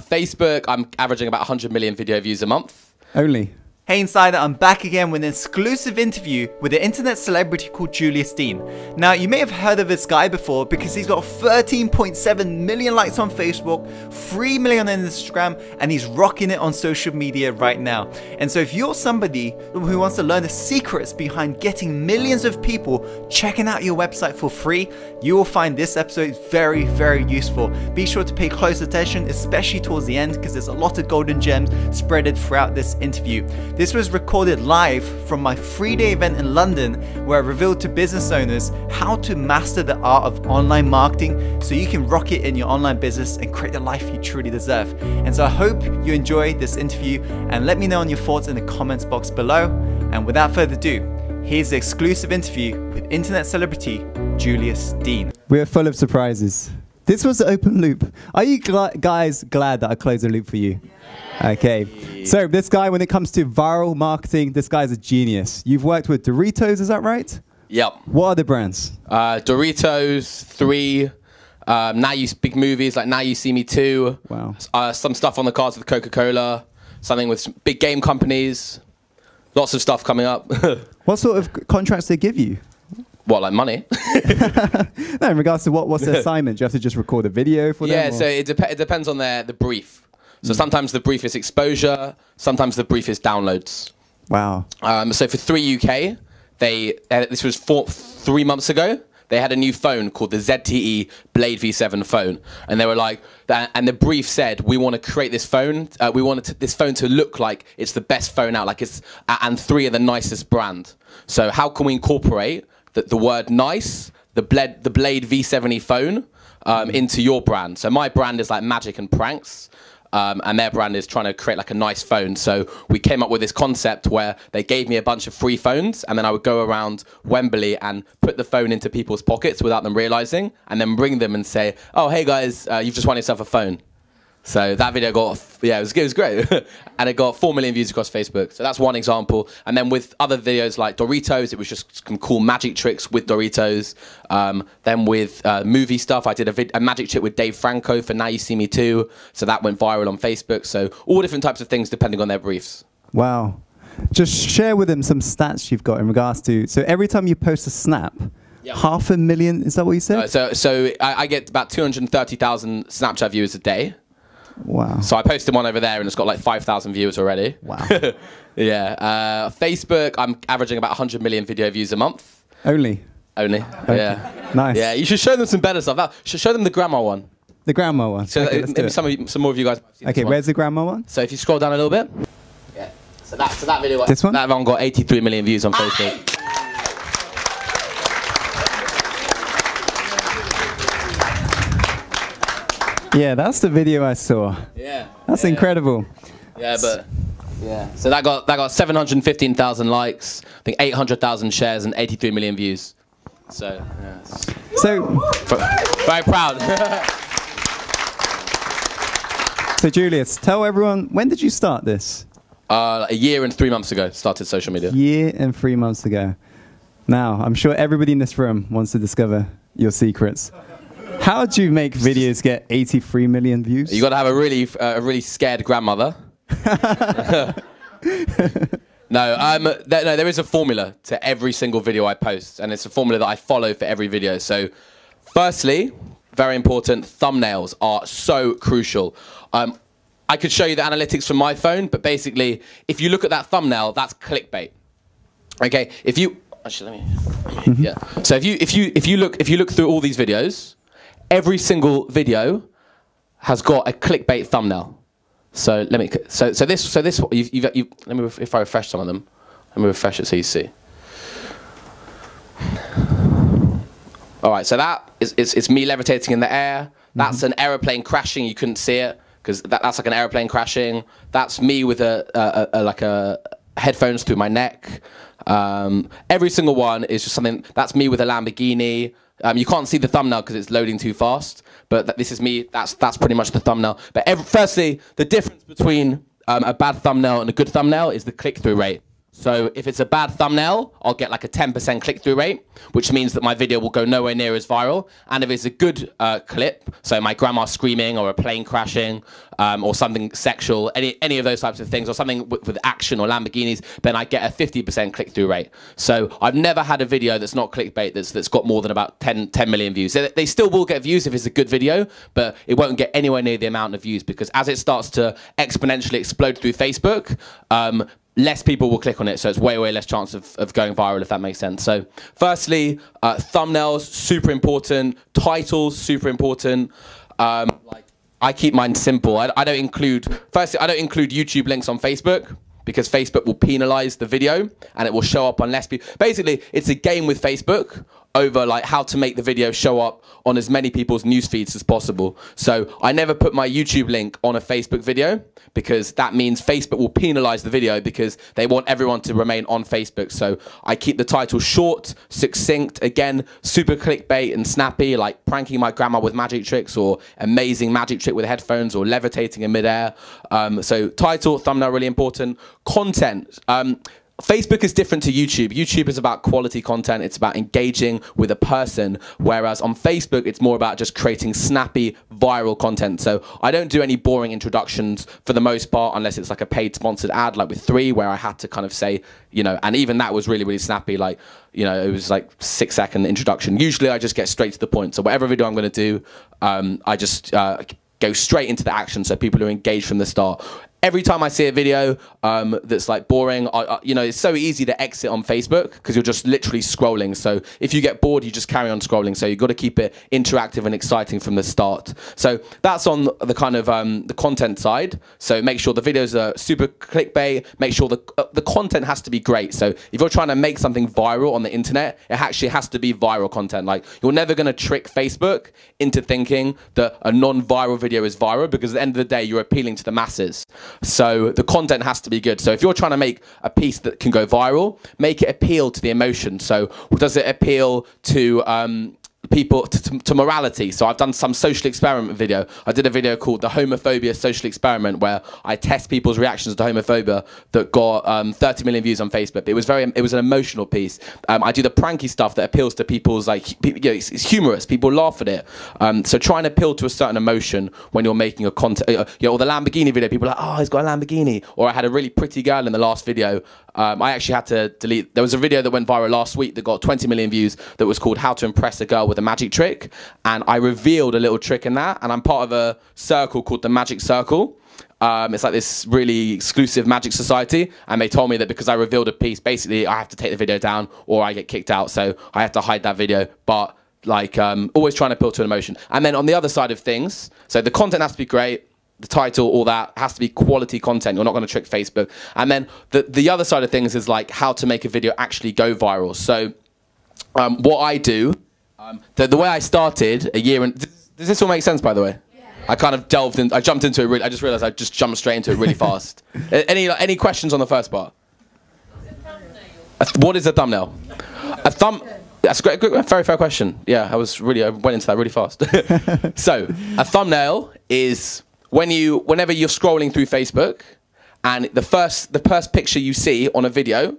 Facebook, I'm averaging about 100 million video views a month. Only. Hey Insider, I'm back again with an exclusive interview with an internet celebrity called Julius Dein. Now, you may have heard of this guy before because he's got 13.7 million likes on Facebook, 3 million on Instagram, and he's rocking it on social media right now. And so if you're somebody who wants to learn the secrets behind getting millions of people checking out your website for free, you will find this episode very, very useful. Be sure to pay close attention, especially towards the end, because there's a lot of golden gems spread throughout this interview. This was recorded live from my 3-day event in London, where I revealed to business owners how to master the art of online marketing so you can rock it in your online business and create the life you truly deserve. And so I hope you enjoy this interview, and let me know on your thoughts in the comments box below. And without further ado, here's the exclusive interview with internet celebrity Julius Dein. We're full of surprises. This was the open loop. Are you guys glad that I closed the loop for you? Okay. So this guy, when it comes to viral marketing, this guy's a genius. You've worked with Doritos, is that right? Yep. What are the brands? Doritos, 3, Now You Speak movies, like Now You See Me 2. Wow. Some stuff on the cards with Coca-Cola, something with some big game companies, lots of stuff coming up. What sort of contracts they give you? What, like money? No, in regards to what's the assignment? Do you have to just record a video for them? Yeah, so it depends on the brief. So sometimes the brief is exposure, sometimes the brief is downloads. Wow. So for 3 UK, this was 3 months ago, they had a new phone called the ZTE Blade V7 phone. And they were like, and the brief said, we want to create this phone. We want this phone to look like it's the best phone out, and 3 are the nicest brand. So how can we incorporate the word nice, the Blade V70 phone, into your brand? So my brand is like Magic and Pranks. And their brand is trying to create like a nice phone. So we came up with this concept where they gave me a bunch of free phones, and then I would go around Wembley and put the phone into people's pockets without them realizing, and then ring them and say, oh, hey guys, you've just won yourself a phone. So that video got, yeah, it was great. And it got 4 million views across Facebook. So that's one example. And then with other videos like Doritos, it was just some cool magic tricks with Doritos. Then with movie stuff, I did a magic trick with Dave Franco for Now You See Me 2. So that went viral on Facebook. So all different types of things depending on their briefs. Wow. Just share with them some stats you've got in regards to, so every time you post a snap, yep. 500,000, is that what you said? So I get about 230,000 Snapchat viewers a day. Wow. So I posted one over there and it's got like 5,000 viewers already. Wow. Yeah. Facebook, I'm averaging about 100 million video views a month. Only? Only, okay. Yeah. Nice. Yeah, you should show them some better stuff. Show them the grandma one. The grandma one? So okay, maybe some more of you guys might have seen okay, this one. Where's the grandma one? So if you scroll down a little bit. Yeah. So that video. This one? That one got 83 million views on Facebook. Yeah, that's the video I saw. Yeah. That's incredible. Yeah, but yeah. So that got 715,000 likes, I think 800,000 shares and 83 million views. So yeah. So very proud. So Julius, tell everyone, when did you start this? A year and 3 months ago, started social media. Year and 3 months ago. Now, I'm sure everybody in this room wants to discover your secrets. How do you make videos get 83 million views? You got to have a really scared grandmother. No, there is a formula to every single video I post, and it's a formula that I follow for every video. So, firstly, very important, thumbnails are so crucial. I could show you the analytics from my phone, but basically, if you look at that thumbnail, that's clickbait. Okay, if you actually let me, yeah. So if you look through all these videos, every single video has got a clickbait thumbnail. So let me. So this. Let me. If I refresh some of them, let me refresh it so you see. All right. So that it's me levitating in the air. That's an aeroplane crashing. You couldn't see it because that's like an aeroplane crashing. That's me with a headphones through my neck. Every single one is just something. That's me with a Lamborghini. You can't see the thumbnail because it's loading too fast, but this is me. That's pretty much the thumbnail. But firstly, the difference between a bad thumbnail and a good thumbnail is the click-through rate. So if it's a bad thumbnail, I'll get like a 10% click-through rate, which means that my video will go nowhere near as viral. And if it's a good clip, so my grandma screaming or a plane crashing or something sexual, any of those types of things, or something with action or Lamborghinis, then I get a 50% click-through rate. So I've never had a video that's not clickbait that's got more than about 10 million views. They still will get views if it's a good video, but it won't get anywhere near the amount of views, because as it starts to exponentially explode through Facebook, less people will click on it, so it's way less chance of going viral, if that makes sense. So firstly, thumbnails, super important. Titles, super important. Like, I keep mine simple. I don't include YouTube links on Facebook, because Facebook will penalize the video and it will show up on less people. Basically, it's a game with Facebook over like how to make the video show up on as many people's news feeds as possible. So I never put my YouTube link on a Facebook video, because that means Facebook will penalize the video because they want everyone to remain on Facebook. So I keep the title short, succinct, again, super clickbait and snappy, like pranking my grandma with magic tricks, or amazing magic trick with headphones, or levitating in midair. So title, thumbnail, really important. Content. Facebook is different to YouTube. YouTube is about quality content. It's about engaging with a person, whereas on Facebook, it's more about just creating snappy, viral content. So I don't do any boring introductions for the most part, unless it's like a paid sponsored ad, like with 3, where I had to kind of say, you know, and even that was really snappy. Like, you know, it was like 6-second introduction. Usually I just get straight to the point. So whatever video I'm going to do, I just go straight into the action, so people are engaged from the start. Every time I see a video that's like boring, you know, it's so easy to exit on Facebook because you're just literally scrolling. So if you get bored, you just carry on scrolling. So you've got to keep it interactive and exciting from the start. So that's on the kind of the content side. So make sure the videos are super clickbait. Make sure the content has to be great. So if you're trying to make something viral on the internet, it actually has to be viral content. Like, you're never going to trick Facebook into thinking that a non-viral video is viral, because at the end of the day, you're appealing to the masses. So the content has to be good. So if you're trying to make a piece that can go viral, make it appeal to the emotion. So does it appeal to people, to morality? So I've done some social experiment video. I did a video called The Homophobia Social Experiment, where I test people's reactions to homophobia, that got 30 million views on Facebook. It was an emotional piece. I do the pranky stuff that appeals to people's, like, you know, it's humorous. People laugh at it. So try and appeal to a certain emotion when you're making a content. You know, or the Lamborghini video, people are like, oh, he's got a Lamborghini. Or I had a really pretty girl in the last video. I actually had to delete. There was a video that went viral last week that got 20 million views that was called How to Impress a Girl with a Magic Trick. And I revealed a little trick in that. And I'm part of a circle called the Magic Circle. It's like this really exclusive magic society. And they told me that because I revealed a piece, basically I have to take the video down or I get kicked out. So I have to hide that video. But like, always trying to appeal to an emotion. And then on the other side of things, so the content has to be great. The title, all that has to be quality content. You're not going to trick Facebook. And then the other side of things is like how to make a video actually go viral. So what I do, the way I started a year, and does this all make sense, by the way? Yeah. I kind of delved in, I jumped into it really, I just realized I just jumped straight into it really fast. Any questions on the first part? What is a thumbnail? That's a very fair question. Yeah, I went into that really fast. So a thumbnail is whenever you're scrolling through Facebook, and the first picture you see on a video,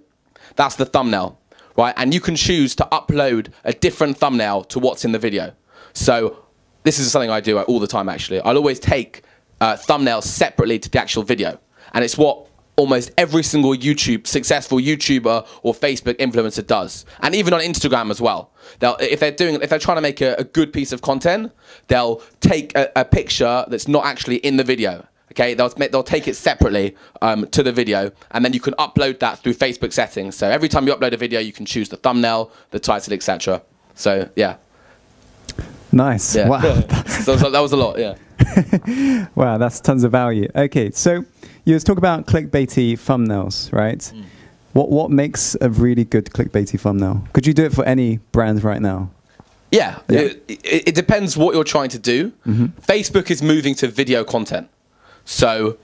that's the thumbnail, right? And you can choose to upload a different thumbnail to what's in the video. So this is something I do all the time, actually. I'll always take thumbnails separately to the actual video, and it's what almost every single successful YouTuber or Facebook influencer does, and even on Instagram as well. If they're trying to make a good piece of content, they'll take a picture that's not actually in the video. Okay, they'll take it separately to the video, and then you can upload that through Facebook settings. So every time you upload a video, you can choose the thumbnail, the title, etc. So yeah. Nice. Yeah. Wow. So that was a lot. Yeah. Wow, that's tons of value. Okay, so you was talking about clickbaity thumbnails, right? Mm. What makes a really good clickbaity thumbnail? Could you do it for any brand right now? Yeah. It depends what you're trying to do. Mm-hmm. Facebook is moving to video content. So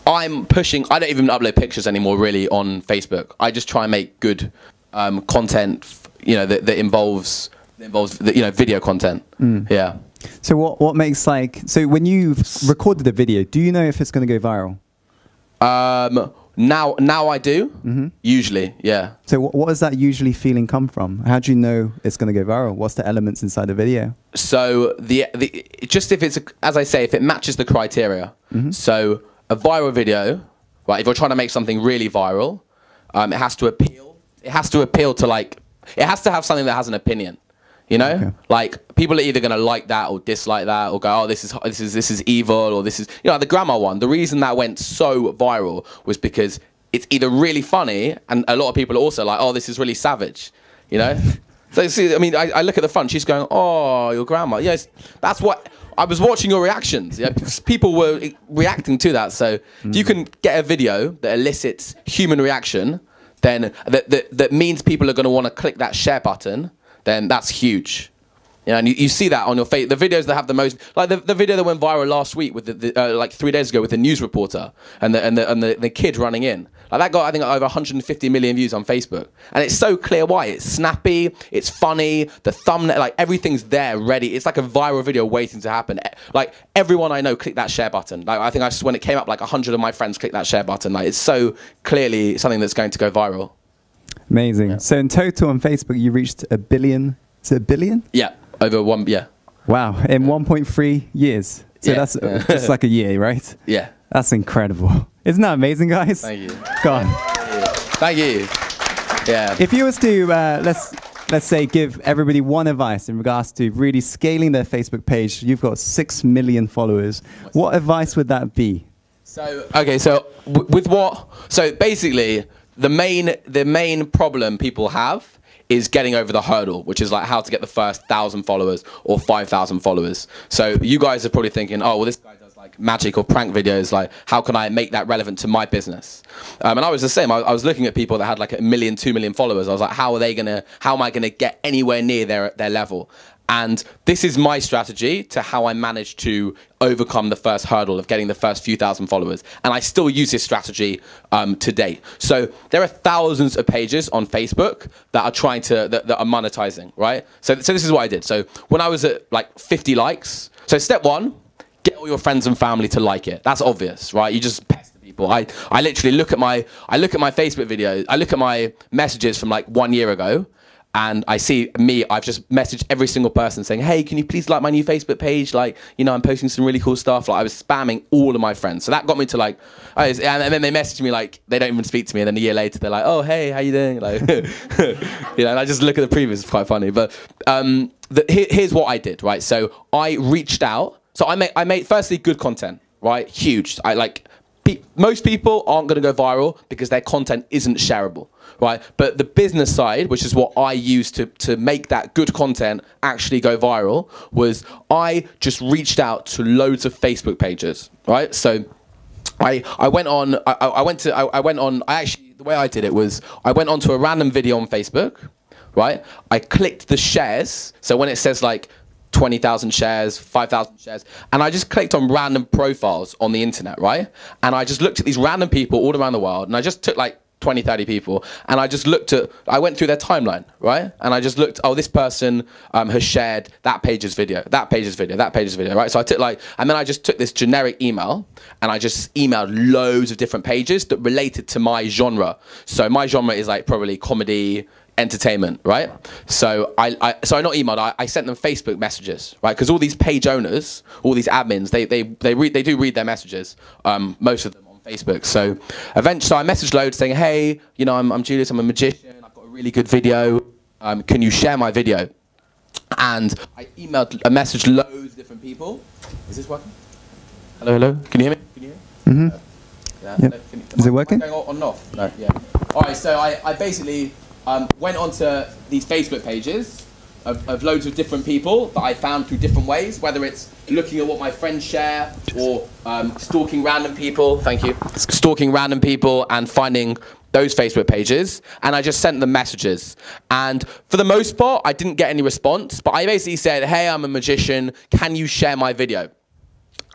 I'm pushing, I don't even upload pictures anymore really on Facebook. I just try and make good content, you know, that involves video content. Mm. Yeah. So what makes, like, so when you've recorded a video, do you know if it's going to go viral? Now I do. Usually, yeah. So what does that usually feeling come from? How do you know it's going to go viral? What's the elements inside the video? So just if it's as I say, if it matches the criteria. So a viral video, right? If you're trying to make something really viral, it has to appeal. It has to appeal to like. It has to have something that has an opinion. You know, like people are either going to like that or dislike that, or go, oh, this is evil, or this is, you know, the grandma one. The reason that went so viral was because it's either really funny, and a lot of people are also like, oh, this is really savage, you know. So see, I mean, I look at the front, she's going, oh, your grandma. Yes, that's what I was watching your reactions. Yeah, people were reacting to that. So if you can get a video that elicits human reaction, then that means people are going to want to click that share button. Then that's huge. Yeah, and you see that on your face. The videos that have the most, like the video that went viral last week with like 3 days ago with the news reporter and the kid running in. Like that got, I think, over 150 million views on Facebook. And it's so clear why. It's snappy, it's funny, the thumbnail, like everything's there ready. It's like a viral video waiting to happen. Like everyone I know clicked that share button. Like I think when it came up, like 100 of my friends clicked that share button. Like it's so clearly something that's going to go viral. Amazing. Yeah. So in total on Facebook, you reached 1 billion. Is it 1 billion? Yeah, over 1. Yeah. Wow, in 1.3 years. So that's just like a year, right? Yeah. That's incredible. Isn't that amazing, guys? Thank you. Go on. Thank you. Yeah. If you was to let's say give everybody one advice in regards to really scaling their Facebook page, you've got 6 million followers. What advice would that be? So okay, so with what? So basically, the main problem people have is getting over the hurdle, which is like how to get the first 1,000 followers or 5,000 followers. So you guys are probably thinking, oh, well, this guy does like magic or prank videos. Like, how can I make that relevant to my business? And I was the same. I was looking at people that had like 1 million, 2 million followers. I was like, how am I gonna get anywhere near their level? And this is my strategy to how I managed to overcome the first hurdle of getting the first few thousand followers. And I still use this strategy to date. So there are thousands of pages on Facebook that are trying to, that are monetizing, right? So this is what I did. So when I was at like 50 likes, so step one, get all your friends and family to like it. That's obvious, right? You just pester people. I literally look at my Facebook videos, I look at my messages from like 1 year ago, and I see I've just messaged every single person saying, hey, can you please like my new Facebook page? Like, you know, I'm posting some really cool stuff. Like I was spamming all of my friends. So that got me to like, and then they messaged me like, they don't even speak to me. And then a year later, they're like, oh, hey, how you doing? Like, you know, and I just look at the previews, it's quite funny. But here's what I did, right? So I reached out. So I made firstly good content, right? Huge. Most people aren't going to go viral because their content isn't shareable, right? But the business side, which is what I used to make that good content actually go viral, was I just reached out to loads of Facebook pages, right? So the way I did it was I went onto a random video on Facebook, right? I clicked the shares. So when it says like 20,000 shares, 5,000 shares, and I just clicked on random profiles on the internet, right? And I just looked at these random people all around the world, and I just took like 20, 30 people, and I went through their timeline, right? And I just looked, oh, this person has shared that page's video, that page's video, that page's video, right? So I took and then I just took this generic email, and I just emailed loads of different pages that related to my genre. So my genre is like probably comedy, entertainment, right? So I not emailed, I sent them Facebook messages, right? Because all these page owners, all these admins, they do read their messages, most of them on Facebook. So eventually I messaged loads saying, hey, you know, I'm Julius, I'm a magician, I've got a really good video, can you share my video? And I messaged loads of different people. Is this working? Hello, can you hear me? Can you hear me? Yeah. Is it working? Going on and off? No, yeah. All right, so I basically went onto these Facebook pages of loads of different people that I found through different ways, whether it's looking at what my friends share or stalking random people, stalking random people and finding those Facebook pages, and I just sent them messages. And for the most part, I didn't get any response, but I basically said, hey, I'm a magician, can you share my video?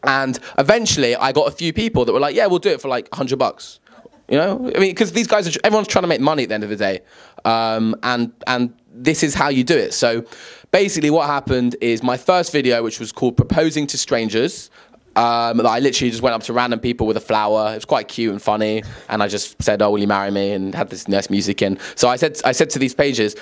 And eventually I got a few people that were like, yeah, we'll do it for like $100. You know, I mean, because these guys everyone's trying to make money at the end of the day, and this is how you do it. So basically, what happened is my first video, which was called "Proposing to Strangers," I literally just went up to random people with a flower. It was quite cute and funny, and I just said, "Oh, will you marry me?" and had this nice music in. So I said to these pages,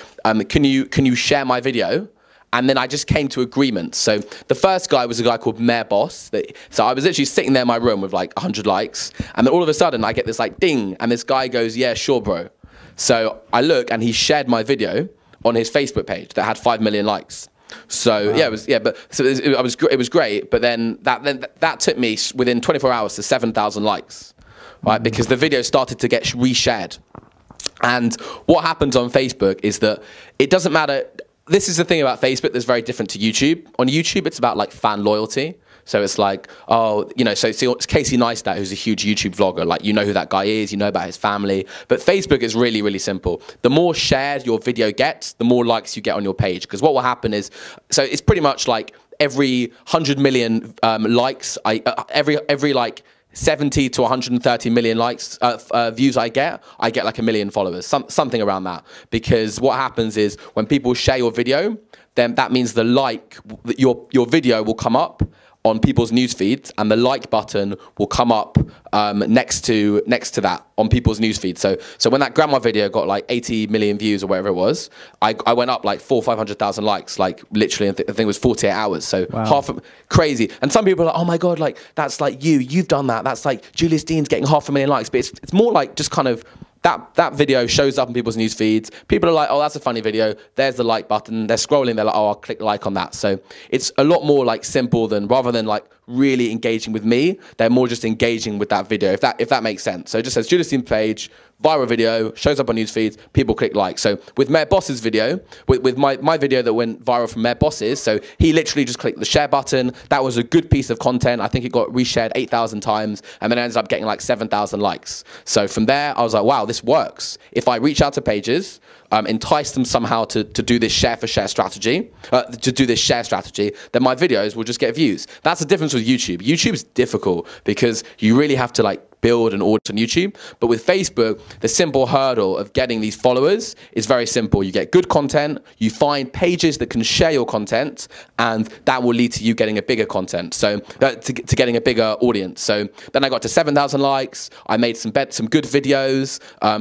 "Can you share my video?" And then I just came to agreement. So the first guy was a guy called Mayor Boss. So I was literally sitting there in my room with like 100 likes, and then all of a sudden I get this like ding, and this guy goes, "Yeah, sure, bro." So I look, and he shared my video on his Facebook page that had 5 million likes. So wow. It was great, but then that took me within 24 hours to 7,000 likes, right? Because the video started to get reshared. And what happens on Facebook is that it doesn't matter. This is the thing about Facebook that's very different to YouTube. On YouTube, it's about like fan loyalty. So it's like, oh, you know, so it's Casey Neistat, who's a huge YouTube vlogger. Like, you know who that guy is, you know about his family. But Facebook is really, really simple. The more shared your video gets, the more likes you get on your page. Because what will happen is, so it's pretty much like every 100 million likes, every like 70 to 130 million likes, views I get like 1 million followers, something around that. Because what happens is when people share your video, then that means your video will come up on people's news feeds, and the like button will come up next to that on people's news feed. So when that grandma video got like 80 million views or whatever it was, I went up like 400,000 or 500,000 likes, like literally, I think it was 48 hours. So wow. Crazy. And some people are like, oh my God, like that's like you've done that. That's like Julius Dean's getting 500,000 likes. But it's more like just kind of that video shows up in people's news feeds. People are like, oh, that's a funny video. There's the like button. They're scrolling. They're like, oh, I'll click like on that. So it's a lot more like simple than, rather than like really engaging with me, they're more just engaging with that video, if that makes sense. So it just says Julius Dein page, viral video, shows up on news feeds, people click like. So with Mayor Boss's video, with my video that went viral from Mayor Boss's, so he literally just clicked the share button. That was a good piece of content. I think it got reshared 8,000 times, and then it ended up getting like 7,000 likes. So from there, I was like, wow, this works. If I reach out to pages, entice them somehow to do this share strategy, then my videos will just get views. That's the difference with YouTube. YouTube's difficult because you really have to like build an audience on YouTube. But with Facebook, the simple hurdle of getting these followers is very simple. You get good content, you find pages that can share your content, and that will lead to you getting a bigger content. So to getting a bigger audience. So then I got to 7,000 likes. I made some good videos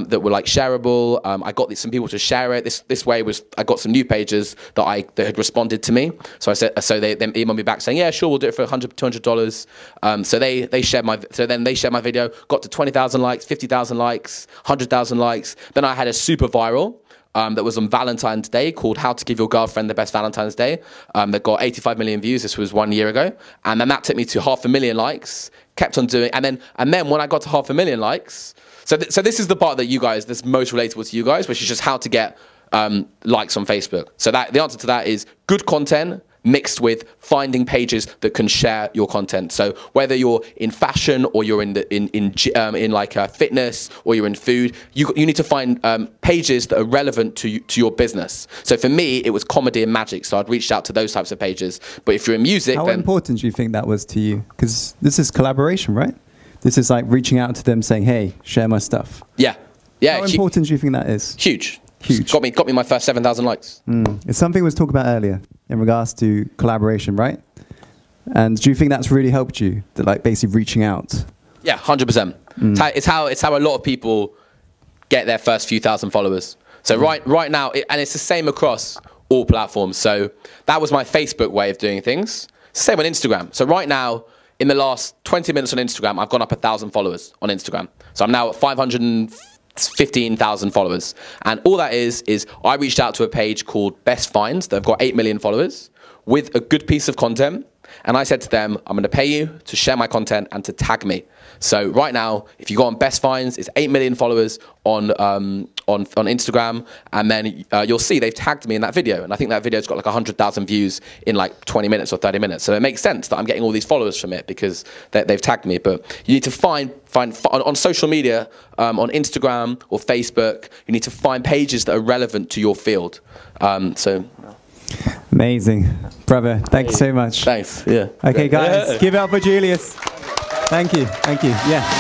that were like shareable. I got some people to share it. This way I got some new pages that had responded to me. So they emailed me back saying, yeah, sure, we'll do it for $100, $200. So they shared my video. Got to 20,000 likes, 50,000 likes, 100,000 likes. Then I had a super viral that was on Valentine's Day called How to Give Your Girlfriend the Best Valentine's Day that got 85 million views. This was 1 year ago. And then that took me to 500,000 likes, kept on doing. And then when I got to 500,000 likes, so this is the part that's most relatable to you guys, which is just how to get likes on Facebook. So the answer to that is good content mixed with finding pages that can share your content. So whether you're in fashion or you're in like fitness or you're in food, you need to find pages that are relevant to your business. So for me, it was comedy and magic. So I'd reached out to those types of pages. But if you're in music, how important do you think that was to you? Because this is collaboration, right? This is like reaching out to them saying, hey, share my stuff. Yeah. How important do you think that is? Huge. Got me my first 7,000 likes. It's something we was talking about earlier in regards to collaboration, right? And do you think that's really helped you, that like basically reaching out? Yeah, 100%. It's how a lot of people get their first few thousand followers. So right now, and it's the same across all platforms. So that was my Facebook way of doing things. Same on Instagram. So right now, in the last 20 minutes on Instagram, I've gone up 1,000 followers on Instagram. So I'm now at 515,000 followers. And all that is I reached out to a page called Best Finds that have got 8 million followers with a good piece of content. And I said to them, I'm going to pay you to share my content and to tag me. So right now, if you go on Best Finds, it's 8 million followers on Instagram. And then you'll see they've tagged me in that video. And I think that video's got like 100,000 views in like 20 minutes or 30 minutes. So it makes sense that I'm getting all these followers from it because they've tagged me. But you need to find on social media, on Instagram or Facebook, you need to find pages that are relevant to your field. Amazing. Brother, thank you so much. Thanks. Yeah. Okay, guys, give it up for Julius. Thank you. Yeah.